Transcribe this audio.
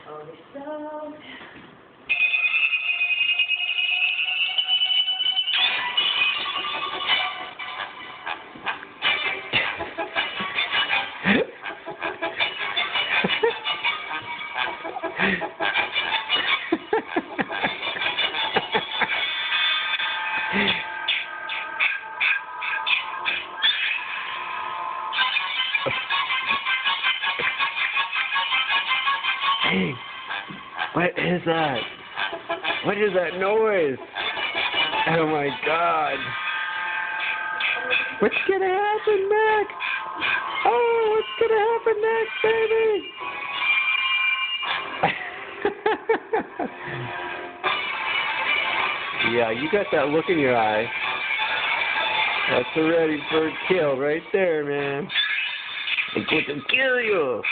Oh, this song. Hey, what is that? What is that noise? Oh my God. What's gonna happen next? Oh, what's gonna happen next, baby? Yeah, you got that look in your eye. That's ready for a kill right there, man. I'm going to kill you.